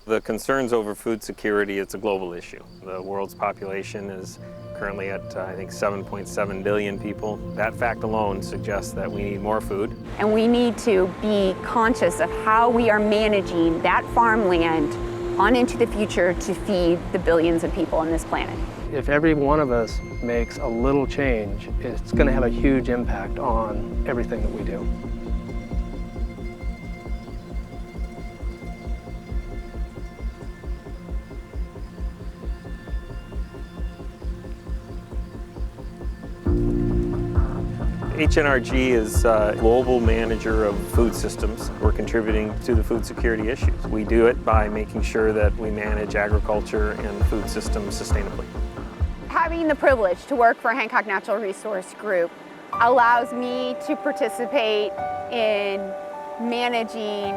The concerns over food security, it's a global issue. The world's population is currently at, I think, 7.7 billion people. That fact alone suggests that we need more food. And we need to be conscious of how we are managing that farmland on into the future to feed the billions of people on this planet. If every one of us makes a little change, it's going to have a huge impact on everything that we do. HNRG is a global manager of food systems. We're contributing to the food security issues. We do it by making sure that we manage agriculture and food systems sustainably. Having the privilege to work for Hancock Natural Resource Group allows me to participate in managing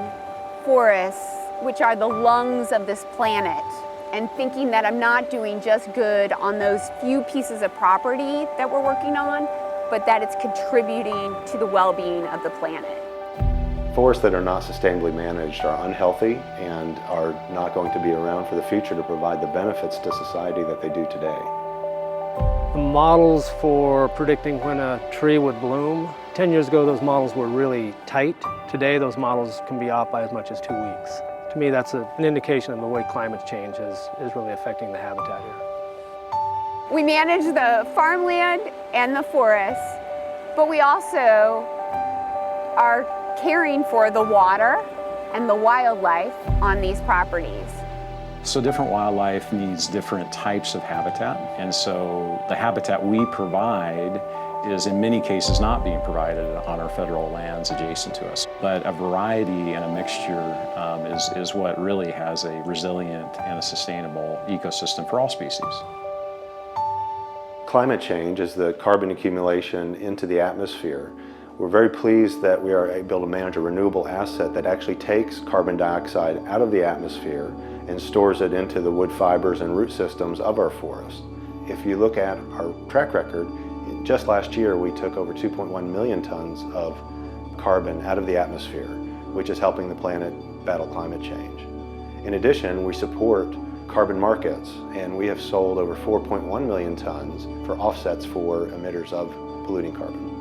forests, which are the lungs of this planet, and thinking that I'm not doing just good on those few pieces of property that we're working on, but that it's contributing to the well-being of the planet. Forests that are not sustainably managed are unhealthy and are not going to be around for the future to provide the benefits to society that they do today. The models for predicting when a tree would bloom, 10 years ago those models were really tight. Today those models can be off by as much as 2 weeks. To me that's an indication of the way climate change is really affecting the habitat here. We manage the farmland and the forests, but we also are caring for the water and the wildlife on these properties. So different wildlife needs different types of habitat, and so the habitat we provide is in many cases not being provided on our federal lands adjacent to us. But a variety and a mixture is what really has a resilient and a sustainable ecosystem for all species. Climate change is the carbon accumulation into the atmosphere. We're very pleased that we are able to manage a renewable asset that actually takes carbon dioxide out of the atmosphere and stores it into the wood fibers and root systems of our forest. If you look at our track record, just last year we took over 2.1 million tons of carbon out of the atmosphere, which is helping the planet battle climate change. In addition, we support carbon markets, and we have sold over 4.1 million tons for offsets for emitters of polluting carbon.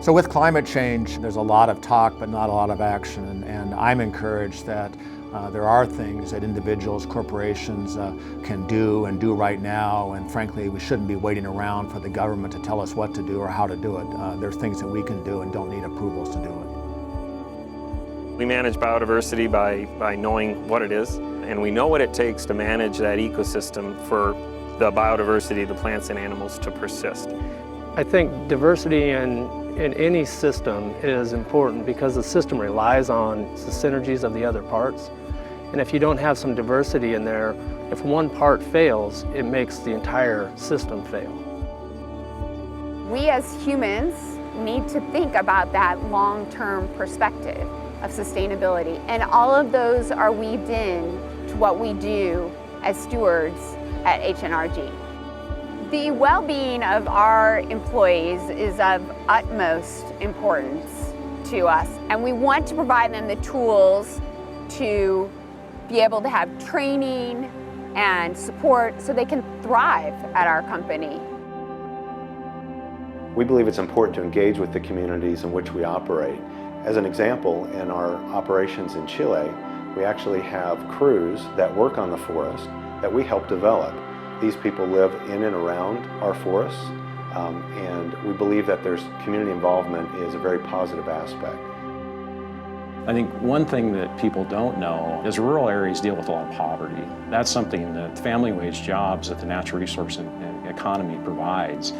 So with climate change, there's a lot of talk but not a lot of action, and I'm encouraged that there are things that individuals, corporations can do and do right now, and frankly we shouldn't be waiting around for the government to tell us what to do or how to do it. There's things that we can do and don't need approvals to do it. We manage biodiversity by knowing what it is, and we know what it takes to manage that ecosystem for the biodiversity of the plants and animals to persist. I think diversity in any system is important because the system relies on the synergies of the other parts. And if you don't have some diversity in there, if one part fails, it makes the entire system fail. We as humans need to think about that long-term perspective of sustainability, and all of those are weaved in to what we do as stewards at HNRG. The well-being of our employees is of utmost importance to us, and we want to provide them the tools to be able to have training and support so they can thrive at our company. We believe it's important to engage with the communities in which we operate. As an example, in our operations in Chile, we actually have crews that work on the forest that we help develop. These people live in and around our forests, and we believe that there's community involvement is a very positive aspect. I think one thing that people don't know is rural areas deal with a lot of poverty. That's something that family wage jobs that the natural resource and economy provides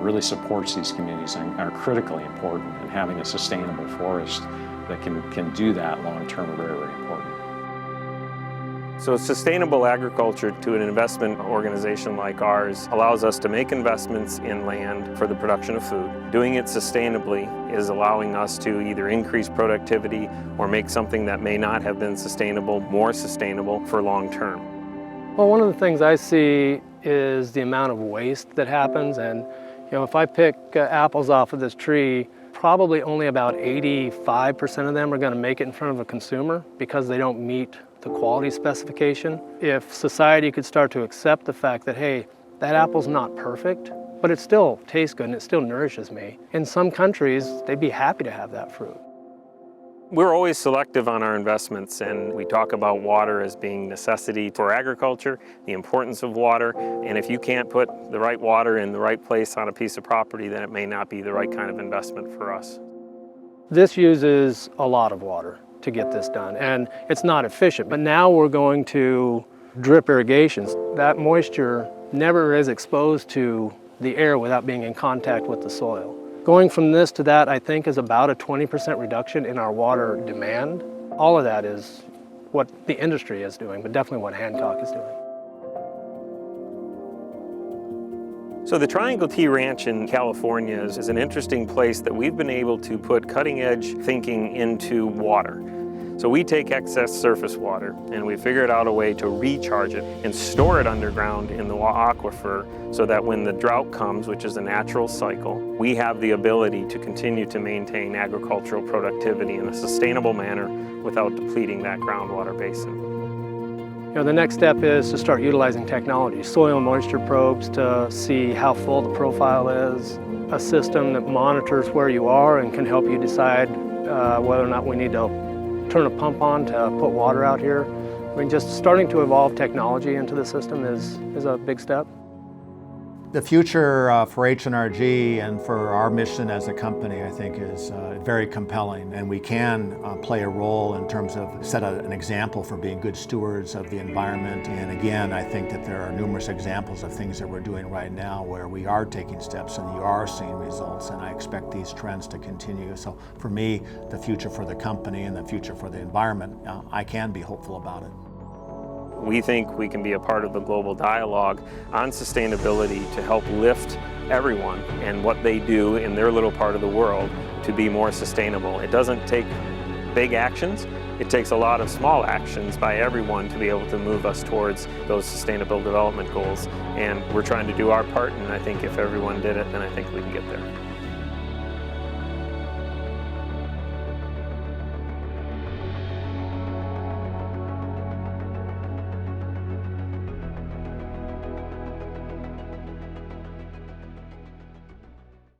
really supports these communities and are critically important, and having a sustainable forest that can do that long term are very, very important. So sustainable agriculture to an investment organization like ours allows us to make investments in land for the production of food. Doing it sustainably is allowing us to either increase productivity or make something that may not have been sustainable more sustainable for long term. Well, one of the things I see is the amount of waste that happens, and if I pick apples off of this tree, probably only about 85% of them are going to make it in front of a consumer because they don't meet the quality specification. If society could start to accept the fact that, hey, that apple's not perfect, but it still tastes good and it still nourishes me, in some countries, they'd be happy to have that fruit. We're always selective on our investments, and we talk about water as being necessity for agriculture, the importance of water, and if you can't put the right water in the right place on a piece of property, then it may not be the right kind of investment for us. This uses a lot of water to get this done, and it's not efficient, but now we're going to drip irrigations. That moisture never is exposed to the air without being in contact with the soil. Going from this to that, I think, is about a 20% reduction in our water demand. All of that is what the industry is doing, but definitely what Hancock is doing. So the Triangle Tea Ranch in California is an interesting place that we've been able to put cutting-edge thinking into water. So we take excess surface water and we figured out a way to recharge it and store it underground in the aquifer so that when the drought comes, which is a natural cycle, we have the ability to continue to maintain agricultural productivity in a sustainable manner without depleting that groundwater basin. You know, the next step is to start utilizing technology, soil moisture probes to see how full the profile is, a system that monitors where you are and can help you decide whether or not we need to turn a pump on to put water out here. I mean, just starting to evolve technology into the system is a big step. The future for HNRG and for our mission as a company, I think, is very compelling, and we can play a role in terms of set an example for being good stewards of the environment. And again, I think that there are numerous examples of things that we're doing right now where we are taking steps and you are seeing results, and I expect these trends to continue. So for me, the future for the company and the future for the environment, I can be hopeful about it. We think we can be a part of the global dialogue on sustainability to help lift everyone and what they do in their little part of the world to be more sustainable. It doesn't take big actions, it takes a lot of small actions by everyone to be able to move us towards those sustainable development goals. And we're trying to do our part, and I think if everyone did it, then I think we can get there.